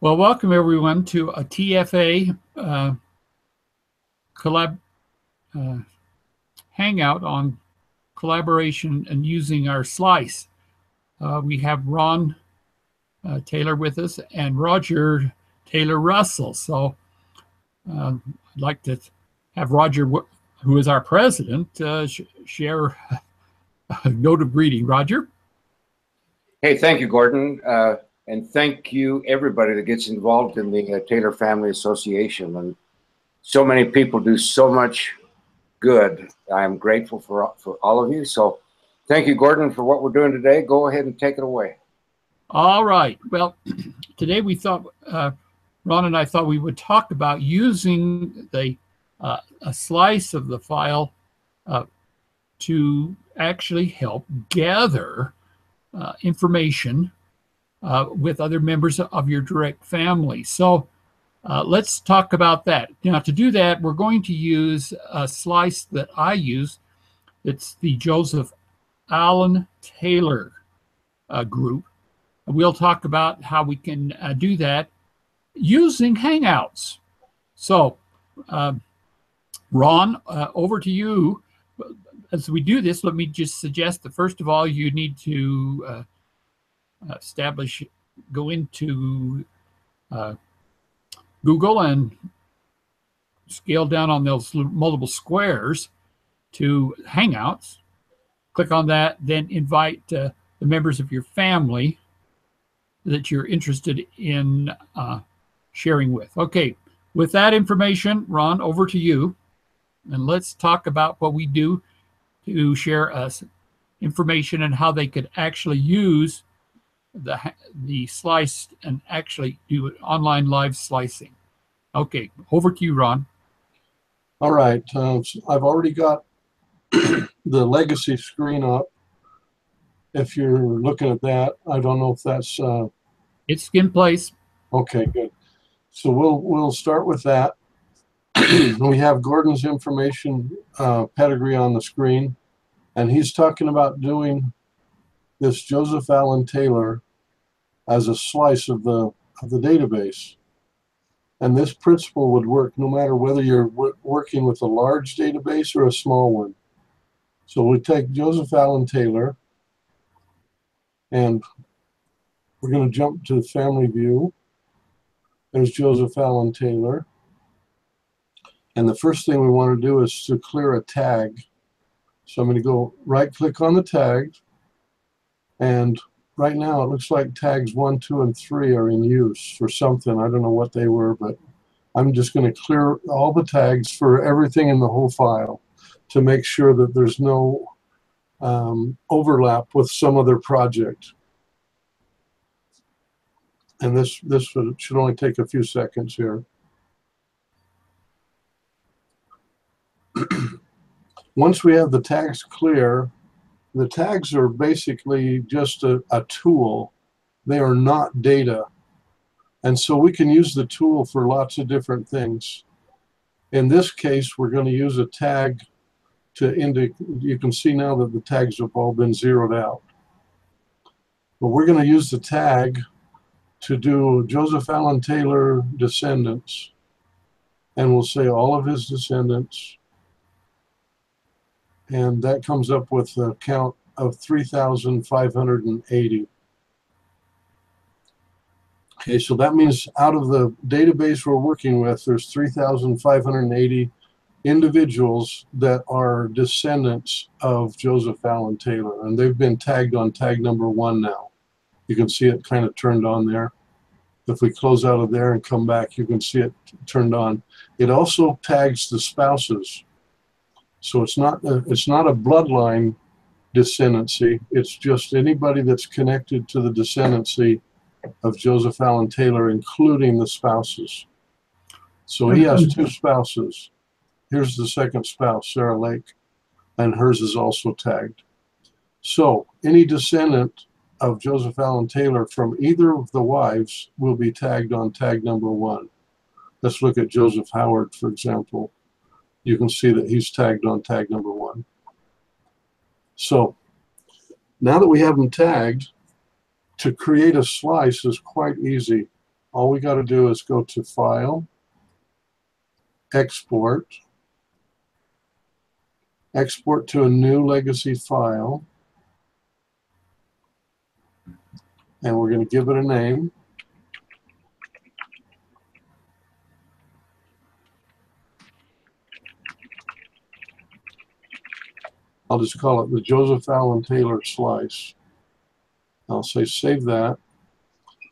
Well, welcome everyone to a TFA collab uh, hangout on collaboration and using our slice. We have Ron Taylor with us and Roger Taylor Russell. So I'd like to have Roger, who is our president, share a note of greeting. Roger? Hey, thank you, Gordon. And thank you, everybody that gets involved in the Taylor Family Association. And so many people do so much good. I'm grateful for all of you. So thank you, Gordon, for what we're doing today. Go ahead and take it away. All right. Well, today we thought, Ron and I thought we would talk about using a slice of the file to actually help gather information with other members of your direct family. So let's talk about that. Now, to do that, we're going to use a slice that I use. It's the Joseph Allen Taylor group. We'll talk about how we can do that using Hangouts. So, Ron, over to you. As we do this, let me just suggest that first of all, you need to go into Google and scale down on those multiple squares to Hangouts. Click on that, then invite the members of your family that you're interested in sharing with. Okay, with that information, Ron, over to you. And let's talk about what we do to share us information and how they could actually use the slice and actually do online live slicing. Okay, over to you, Ron. All right, I've already got the legacy screen up. If you're looking at that, I don't know if that's it's in place. Okay, good. So we'll start with that. We have Gordon's information pedigree on the screen, and he's talking about doing this Joseph Allen Taylor as a slice of the database. And this principle would work no matter whether you're working with a large database or a small one. So we take Joseph Allen Taylor, and we're going to jump to family view. There's Joseph Allen Taylor. And the first thing we want to do is to clear a tag. So I'm going to go right-click on the tag. And right now it looks like tags 1, 2, and 3 are in use for something. I don't know what they were, but I'm just going to clear all the tags for everything in the whole file to make sure that there's no overlap with some other project. And this should only take a few seconds here. Once we have the tags clear, the tags are basically just a tool. They are not data. And so we can use the tool for lots of different things. In this case, we're going to use a tag to indicate. You can see now that the tags have all been zeroed out. But we're going to use the tag to do Joseph Allen Taylor descendants. And we'll say all of his descendants. And that comes up with a count of 3,580. Okay, so that means out of the database we're working with, there's 3,580 individuals that are descendants of Joseph Allen Taylor, and they've been tagged on tag number 1 now. You can see it kind of turned on there. If we close out of there and come back, you can see it turned on. It also tags the spouses. So it's not a bloodline descendancy. It's just anybody that's connected to the descendancy of Joseph Allen Taylor, including the spouses. So he has 2 spouses. Here's the second spouse, Sarah Lake, and hers is also tagged. So any descendant of Joseph Allen Taylor from either of the wives will be tagged on tag number 1. Let's look at Joseph Howard, for example. You can see that he's tagged on tag number 1. So now that we have them tagged, to create a slice is quite easy. all we got to do is go to File, Export, export to a new legacy file, and we're going to give it a name. I'll just call it the Joseph Allen Taylor slice. I'll say save that.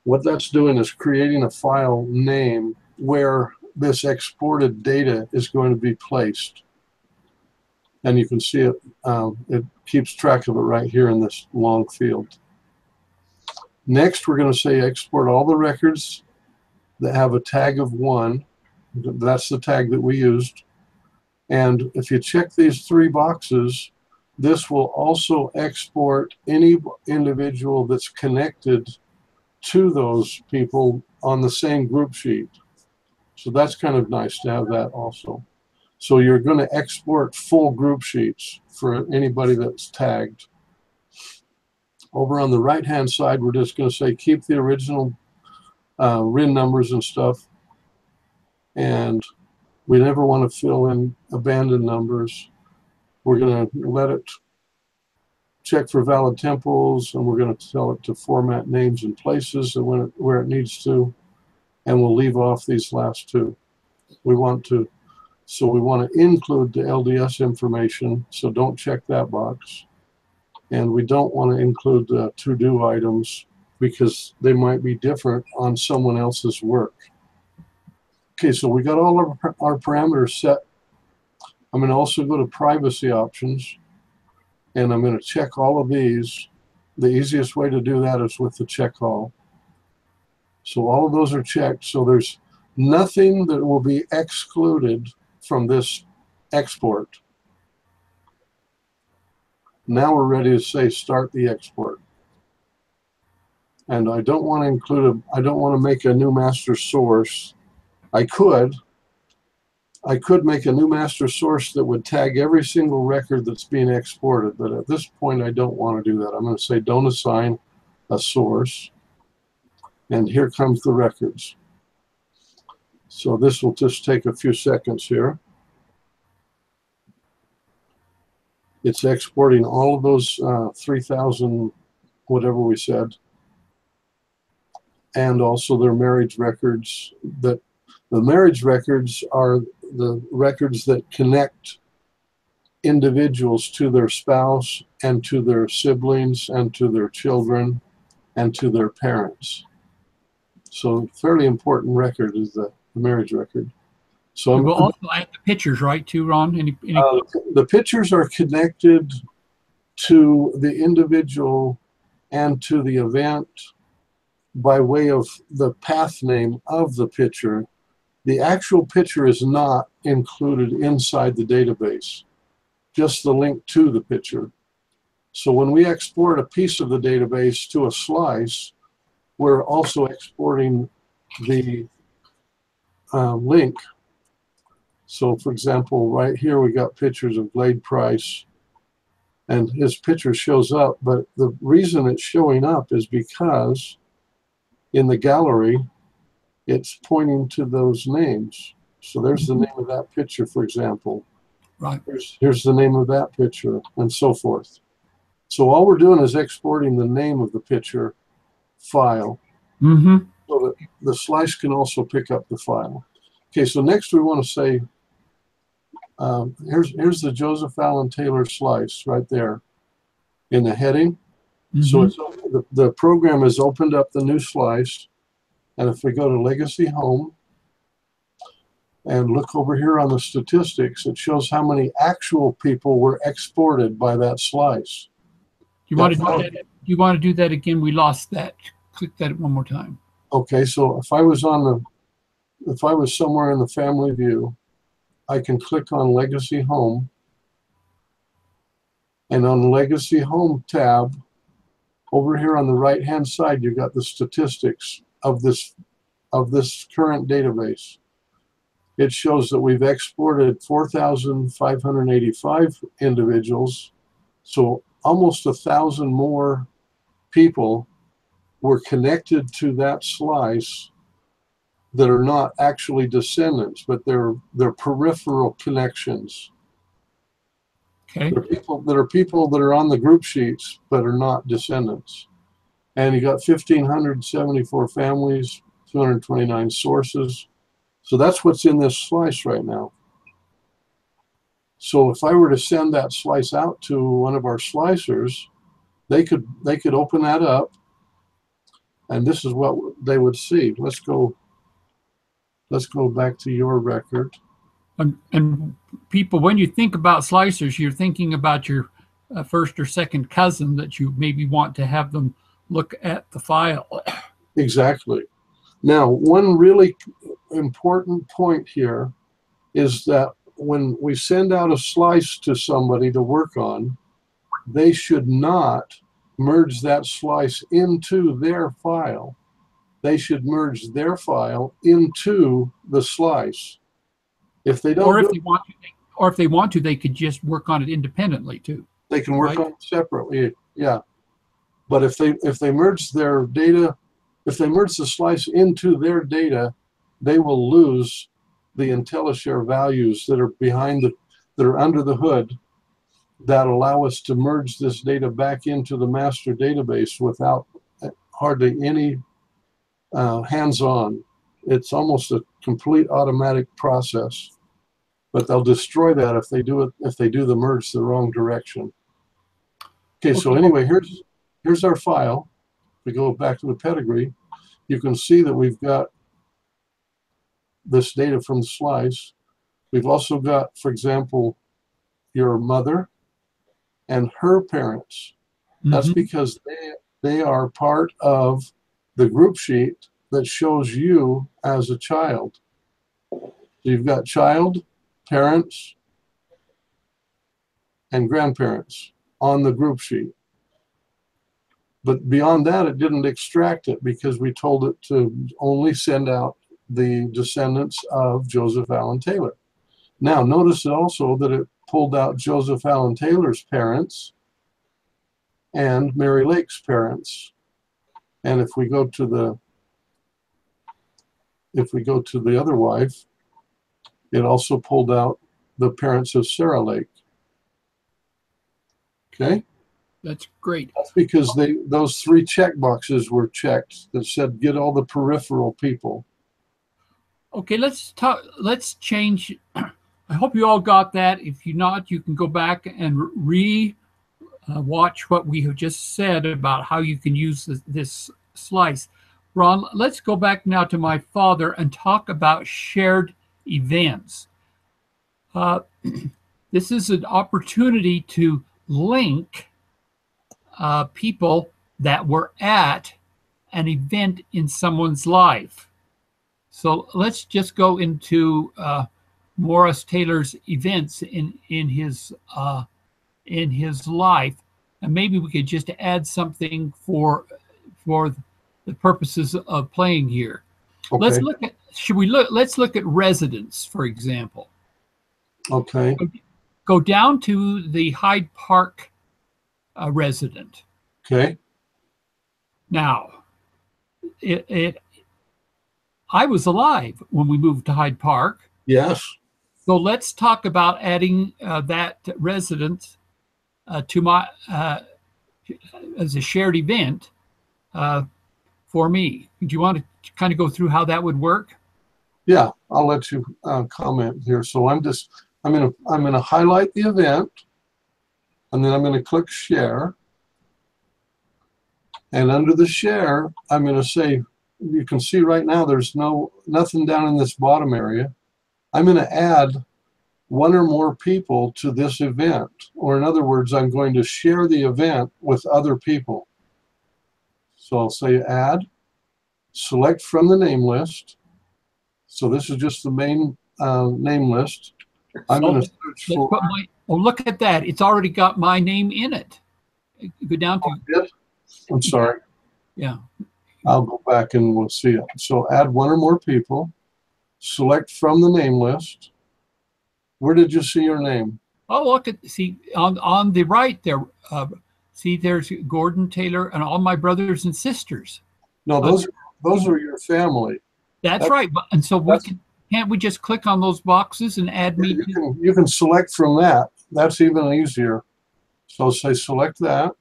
What that's doing is creating a file name where this exported data is going to be placed. And you can see it, it keeps track of it right here in this long field. Next, we're going to say export all the records that have a tag of 1. That's the tag that we used. And if you check these 3 boxes, this will also export any individual that's connected to those people on the same group sheet. So that's kind of nice to have that also. So you're going to export full group sheets for anybody that's tagged. Over on the right-hand side, we're just going to say keep the original RIN numbers and stuff. And we never want to fill in abandoned numbers. We're going to let it check for valid temples, and we're going to tell it to format names and places and where it needs to. And we'll leave off these last 2. We want to include the LDS information, so don't check that box. And we don't want to include the to-do items because they might be different on someone else's work. Okay, so we got all of our parameters set. I'm going to also go to privacy options, and I'm going to check all of these. The easiest way to do that is with the check all. So all of those are checked, so there's nothing that will be excluded from this export. Now we're ready to say start the export. And I don't want to include I don't want to make a new master source. I could make a new master source that would tag every single record that's being exported, but at this point I don't want to do that. I'm going to say don't assign a source. And here comes the records. So this will just take a few seconds here. It's exporting all of those 3,000, whatever we said, and also their marriage records. That the marriage records are the records that connect individuals to their spouse and to their siblings and to their children and to their parents. So fairly important record is the marriage record. So we'll also add the pictures, right, too, Ron? The pictures are connected to the individual and to the event by way of the path name of the picture. The actual picture is not included inside the database, just the link to the picture. So when we export a piece of the database to a slice, we're also exporting the link. So for example, right here we got pictures of Glade Price, and his picture shows up, but the reason it's showing up is because in the gallery it's pointing to those names. So there's the name of that picture, for example. Right. Here's the name of that picture, and so forth. So all we're doing is exporting the name of the picture file, so that the slice can also pick up the file. Okay, so next we want to say, here's the Joseph Allen Taylor slice right there in the heading. So it's, the program has opened up the new slice, and if we go to Legacy Home and look over here on the statistics, it shows how many actual people were exported by that slice. You want to do that? You want to do that again? We lost that. Click that one more time. Okay, so if I was somewhere in the family view, I can click on Legacy Home, and on the Legacy Home tab, over here on the right-hand side, you've got the statistics of this current database. It shows that we've exported 4,585 individuals, so almost 1,000 more people were connected to that slice that are not actually descendants, but they're peripheral connections. Okay. There are people that are on the group sheets but are not descendants. And you got 1,574 families, 229 sources. So that's what's in this slice right now. So if I were to send that slice out to one of our slicers, they could open that up, and this is what they would see. Let's go back to your record. And people, when you think about slicers, you're thinking about your first or second cousin that you maybe want to have them look at the file. Exactly. Now, one really important point here is that when we send out a slice to somebody to work on, they should not merge that slice into their file. They should merge their file into the slice. If they don't, or if they want to, they could just work on it independently too. They can work right? on it separately, yeah. But if they merge their data, if they merge the slice into their data, they will lose the IntelliShare values that are that are under the hood that allow us to merge this data back into the master database without hardly any hands-on. It's almost a complete automatic process, but they'll destroy that if they do the merge the wrong direction. Okay, so anyway, here's our file. If we go back to the pedigree, you can see that we've got this data from the slice. We've also got, for example, your mother and her parents. That's because they are part of the group sheet that shows you as a child. So you've got child, parents, and grandparents on the group sheet. But beyond that, it didn't extract it because we told it to only send out the descendants of Joseph Allen Taylor. Now, notice also that it pulled out Joseph Allen Taylor's parents and Mary Lake's parents. And if we go to the other wife, it also pulled out the parents of Sarah Lake. Okay? That's great. That's because those three check boxes were checked that said get all the peripheral people. Okay, let's change. I hope you all got that. If you not, you can go back and watch what we have just said about how you can use this slice. Ron, let's go back now to my father and talk about shared events. This is an opportunity to link people that were at an event in someone's life. So let's just go into Morris Taylor's events in his life, and maybe we could just add something for the purposes of playing here. Okay. Let's look at let's look at residents, for example. Okay. Go down to the Hyde Park resident. Okay. Now, I was alive when we moved to Hyde Park. Yes. So let's talk about adding that resident to my as a shared event for me. Do you want to kind of go through how that would work? Yeah, I'll let you comment here. So I'm gonna highlight the event, and then I'm gonna click share. And under the share, I'm gonna say, you can see right now there's nothing down in this bottom area. I'm going to add one or more people to this event, or in other words, I'm going to share the event with other people. So I'll say add, select from the name list. So this is just the main name list. I'm going to search for. Look at that! It's already got my name in it. Go down to. I'm sorry. Yeah. I'll go back and we'll see it. So add one or more people. Select from the name list. Where did you see your name? Oh, look at on the right there. See, there's Gordon Taylor and all my brothers and sisters. No, those are your family. That's right. And so can't we just click on those boxes and add me? You can select from that. That's even easier. So say select that.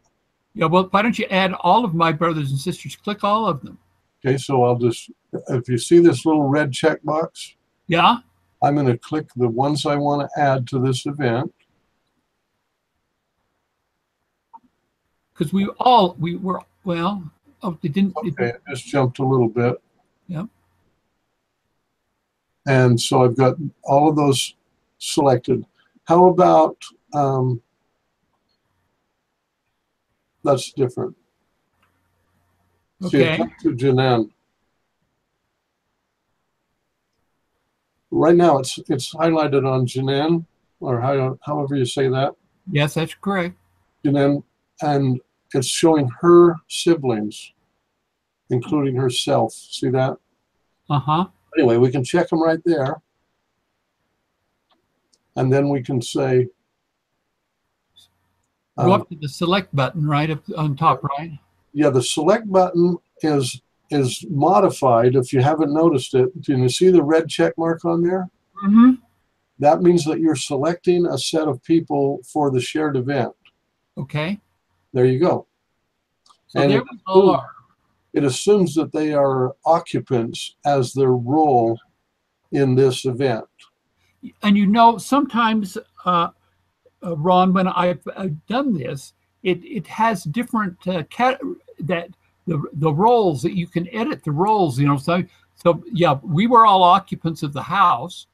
Yeah, well, why don't you add all of my brothers and sisters? Click all of them. Okay, so I'll just, if you see this little red check box, Yeah. I'm going to click the ones I want to add to this event. Because we were, well, oh, they didn't. Okay, it just jumped a little bit. Yeah. And so I've got all of those selected. How about, that's different. Okay. See, come to Janan. Right now it's highlighted on Janan, or however you say that. Yes, that's correct. Janan, and it's showing her siblings, including herself. See that? Uh-huh. Anyway, we can check them right there. And then we can say, Go up to the select button right up on top, right? yeah, the select button is modified. If you haven't noticed it, can you see the red check mark on there? Mm-hmm. That means that you're selecting a set of people for the shared event. Okay. There you go. So and there we all are. It assumes that they are occupants as their role in this event. And you know, sometimes, Ron, when I've done this, it has different the roles that you can edit the roles. You know, so yeah, we were all occupants of the house.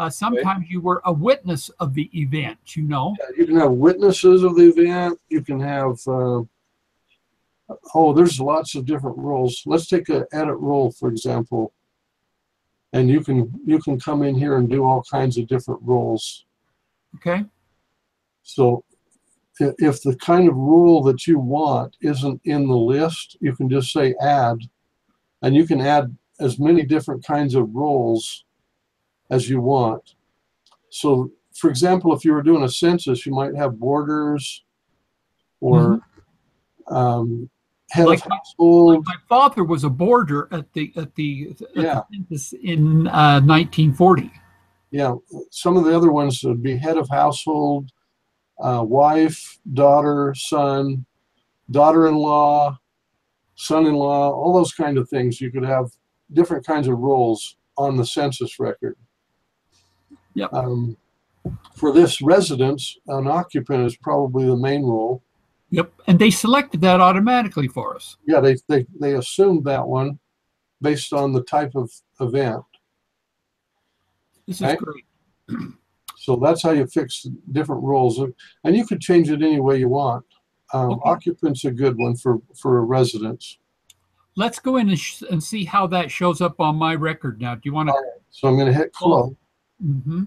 Sometimes you were a witness of the event. You know, yeah, you can have witnesses of the event. You can have there's lots of different roles. Let's take an edit role, for example, and you can come in here and do all kinds of different roles. Okay. So if the kind of rule that you want isn't in the list, you can just say add, and you can add as many different kinds of roles as you want. So, for example, if you were doing a census, you might have boarders or head of household. Like my father was a boarder at the census in 1940. Yeah, some of the other ones would be head of household, wife, daughter, son, daughter-in-law, son-in-law, all those kind of things. You could have different kinds of roles on the census record. Yep. For this residence, an occupant is probably the main role. Yep, and they selected that automatically for us. Yeah, they assumed that one based on the type of event. This is great. So that's how you fix different roles, and you could change it any way you want. Occupant's a good one for a residence. Let's go in and see how that shows up on my record now. Do you want to? Right. So I'm going to hit close. Mm-hmm.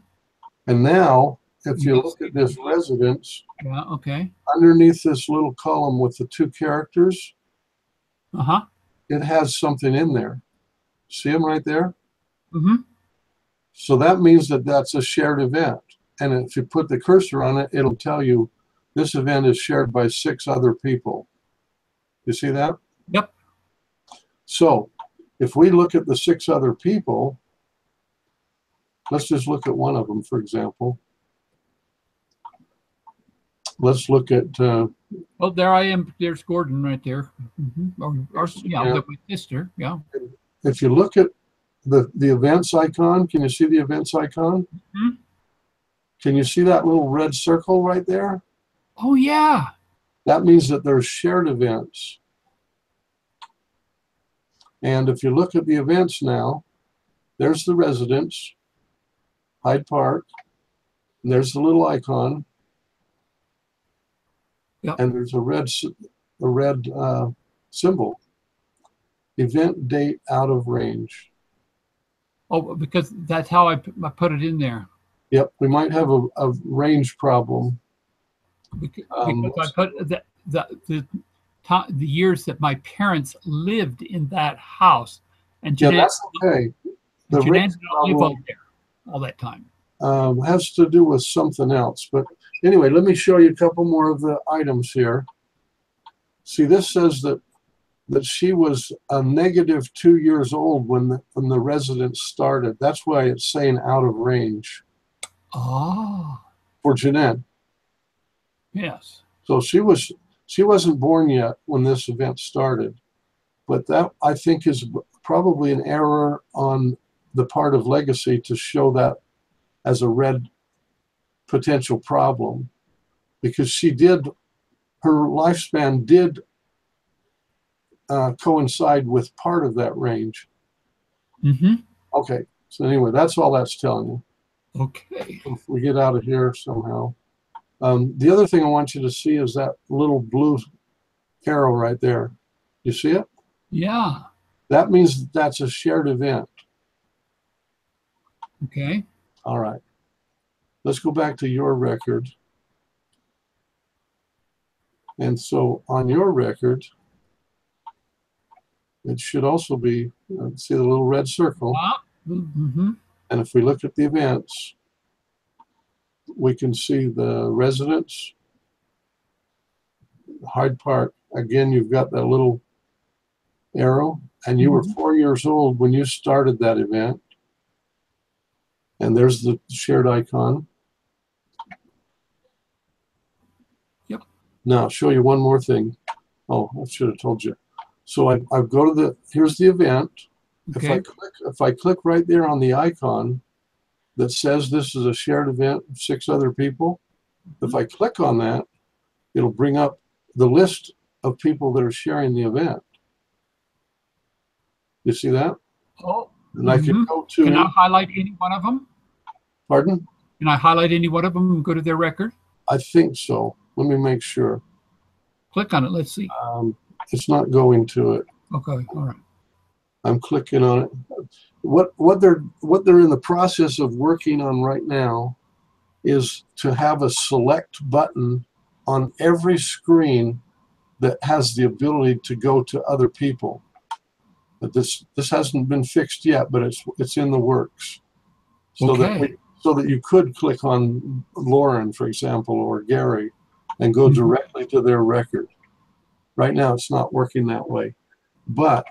And now, if you look at this residence, yeah, okay, underneath this little column with the two characters, it has something in there. See them right there? Mm-hmm. So that means that that's a shared event. And if you put the cursor on it, it'll tell you this event is shared by 6 other people. You see that? Yep. So if we look at the 6 other people, let's just look at one of them, for example. Let's look at... well, there I am. There's Gordon right there. Mm-hmm. My sister, yeah. If you look at the events icon, can you see the events icon? Mm-hmm. Can you see that little red circle right there? Oh, yeah. That means that there's shared events. And if you look at the events now, there's the residence, Hyde Park, and there's the little icon. Yep. And there's a red symbol. Event date out of range. Oh, because that's how I put it in there. Yep, we might have a range problem. Because I put the years that my parents lived in that house, and Jeanette, that's okay. The Jeanette didn't live out there all that time. Has to do with something else. But anyway, let me show you a couple more of the items here. See, this says that that she was a negative 2 years old when the residence started. That's why it's saying out of range. Ah. For Jeanette. Yes. So she wasn't born yet when this event started. But that, I think, is probably an error on the part of Legacy to show that as a red potential problem, because her lifespan did coincide with part of that range. Mm-hmm. Okay, so anyway, that's all that's telling you. Okay. If we get out of here somehow. The other thing I want you to see is that little blue arrow right there. You see it? Yeah. That means that's a shared event. Okay. All right. Let's go back to your record. And so on your record, it should also be, see the little red circle. Mm-hmm. And if we look at the events, we can see the residents, Hyde Park. Again, you've got that little arrow, and you were 4 years old when you started that event. And there's the shared icon. Yep. Now, I'll show you one more thing. Oh, I should have told you. So I go to here's the event. Okay. If I click right there on the icon that says this is a shared event of 6 other people, if I click on that, it'll bring up the list of people that are sharing the event. You see that? Oh. And I can go to. Can I highlight any one of them? Pardon? Can I highlight any one of them and go to their record? I think so. Let me make sure. Click on it. Let's see. It's not going to it. Okay. All right. I'm clicking on it. What they're in the process of working on right now is to have a select button on every screen that has the ability to go to other people. But this hasn't been fixed yet, but it's in the works. So that you could click on Lauren, for example, or Gary, and go directly to their record. Right now, it's not working that way. But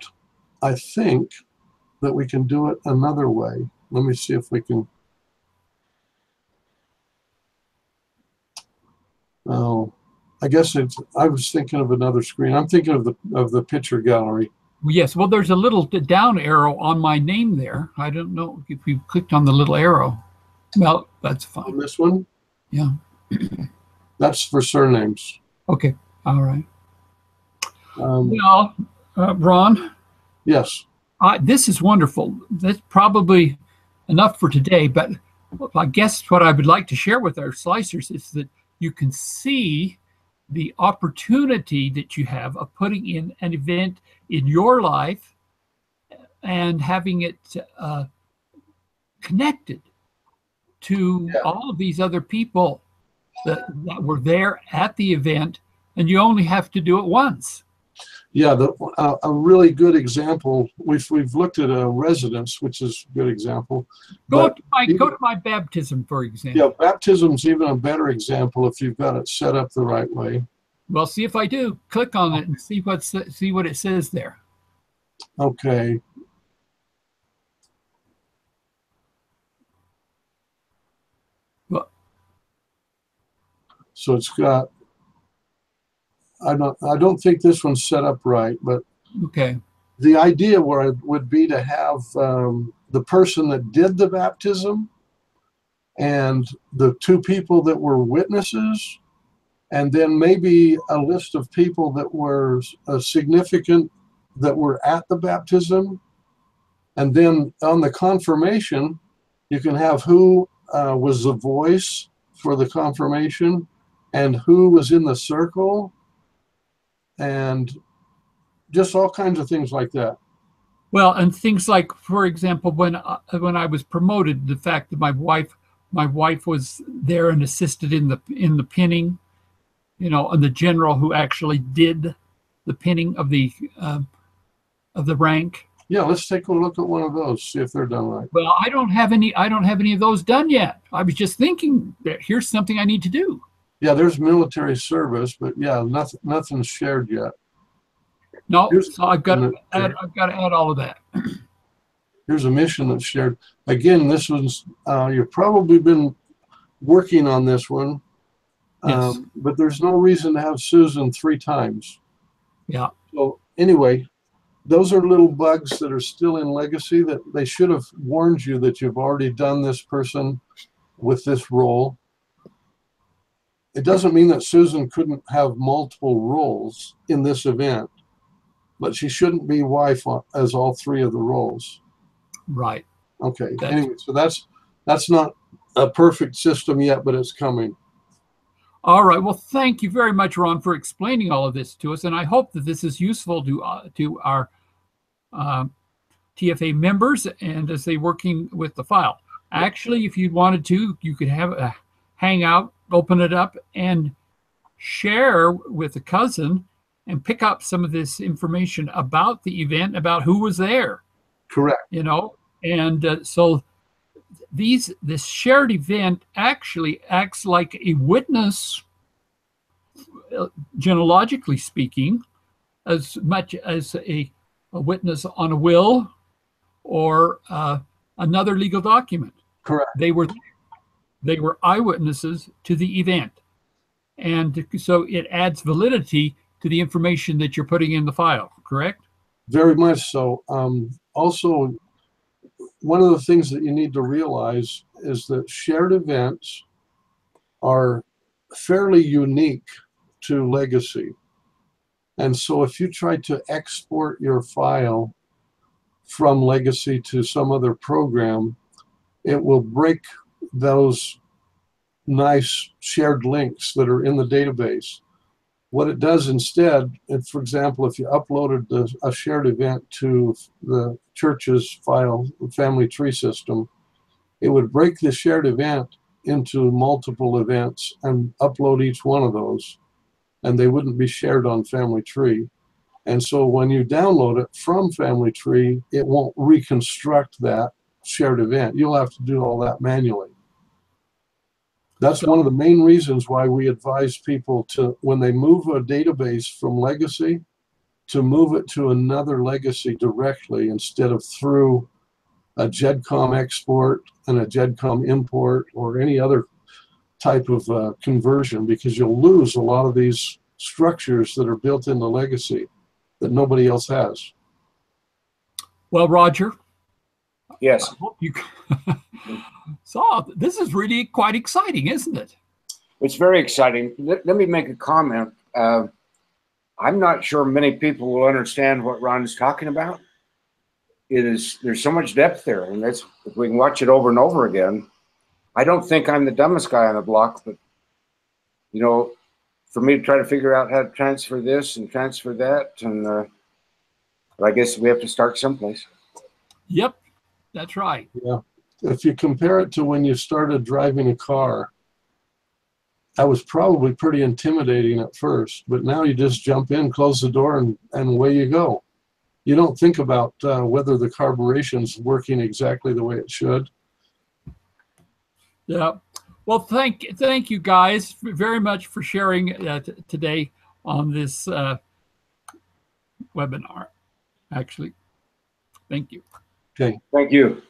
I think that we can do it another way. Let me see if we can. Oh, I guess I was thinking of another screen. I'm thinking of the picture gallery. Yes. Well, there's a little down arrow on my name there. I don't know if you clicked on the little arrow. Well, that's fine. On this one? Yeah. That's for surnames. Okay. All right. Well, Ron. Yes. This is wonderful. That's probably enough for today, but I guess what I would like to share with our slicers is that you can see the opportunity that you have of putting in an event in your life and having it connected to all of these other people that were there at the event, and you only have to do it once. Yeah, a really good example. We've looked at a residence, which is a good example. Go to my baptism, for example. Yeah, baptism's even a better example if you've got it set up the right way. Well, see if I do. Click on it and see what it says there. Okay. Well, so it's got. I don't think this one's set up right, but okay. The idea would be to have the person that did the baptism and the 2 people that were witnesses, and then maybe a list of people that were significant that were at the baptism. And then on the confirmation, you can have who was the voice for the confirmation and who was in the circle, and just all kinds of things like that. Well, and things like, for example, when I was promoted, the fact that my wife was there and assisted in the pinning, and the general who actually did the pinning of the rank. Yeah, let's take a look at one of those, see if they're done right. Well, I don't have any of those done yet. I was just thinking that here's something I need to do. Yeah, there's military service, but yeah, nothing's shared yet. No, Here's so I've got to that- add all of that. Here's a mission that's shared. Again, this one's, you've probably been working on this one, Yes. but there's no reason to have Susan 3 times. Yeah. So anyway, those are little bugs that are still in legacy that they should have warned you that you've already done this person with this role. It doesn't mean that Susan couldn't have multiple roles in this event, but she shouldn't be wife as all 3 of the roles. Right. Okay. Anyway, so that's not a perfect system yet, but it's coming. All right. Well, thank you very much, Ron, for explaining all of this to us, and I hope that this is useful to our TFA members and as they working with the file. Actually, if you wanted to, you could have a hangout, open it up, and share with a cousin and pick up some of this information about the event, about who was there. Correct. You know, and so this shared event actually acts like a witness, genealogically speaking, as much as a witness on a will or another legal document. Correct. They were eyewitnesses to the event, and so it adds validity to the information that you're putting in the file. Correct? Very much so. Also, one of the things that you need to realize is that shared events are fairly unique to legacy. And so if you try to export your file from legacy to some other program, it will break those nice shared links that are in the database. What it does instead, if, for example, if you uploaded a shared event to the church's file, family tree system, it would break the shared event into multiple events and upload each one of those, and they wouldn't be shared on family tree. And so when you download it from family tree, it won't reconstruct that shared event. You'll have to do all that manually. That's one of the main reasons why we advise people to, when they move a database from legacy, to move it to another legacy directly instead of through a GEDCOM export and a GEDCOM import or any other type of conversion, because you'll lose a lot of these structures that are built into legacy that nobody else has. Well, Roger. Yes. I hope you so this is really quite exciting, isn't it? It's very exciting. Let me make a comment. I'm not sure many people will understand what Ron is talking about. There's so much depth there, and that's, if we can watch it over and over again. I don't think I'm the dumbest guy on the block, but you know, for me to try to figure out how to transfer this and transfer that, and I guess we have to start someplace. Yep, that's right. Yeah. If you compare it to when you started driving a car, that was probably pretty intimidating at first, but now you just jump in, close the door, and away you go. You don't think about whether the carburetion's working exactly the way it should. Yeah. Well, thank you guys very much for sharing today on this webinar. Actually, thank you. Okay. Thank you.